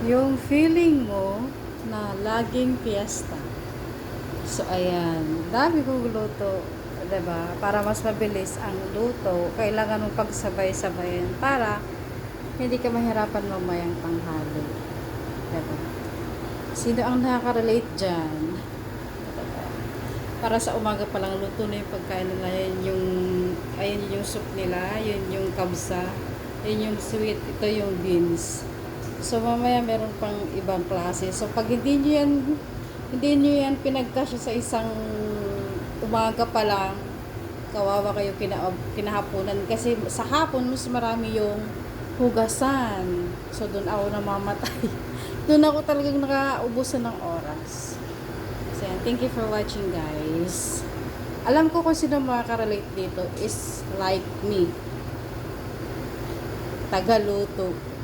Yung feeling mo na laging piyesta. So, ayan. Dami kong luto. 'Di ba? Para mas mabilis ang luto, kailangan mong pagsabay-sabayan para hindi ka mahirapan mamayang tanghali. 'Di ba? Sino ang nakaka-relate dyan? Para sa umaga pa lang luto na yung pagkain nila. Ayun yung soup nila, yun yung kabsa, yun yung sweet, ito yung beans. So, mamaya meron pang ibang klase. So, pag hindi nyo yan pinagkasya sa isang umaga pa lang, kawawa kayo kinahaponan. Kasi sa hapon, mas marami yung hugasan. So, doon ako namamatay. Doon ako talagang nakaubusan ng oras. So, yan. Thank you for watching, guys. Alam ko kung sino makaka-relate dito is like me. Tagaluto.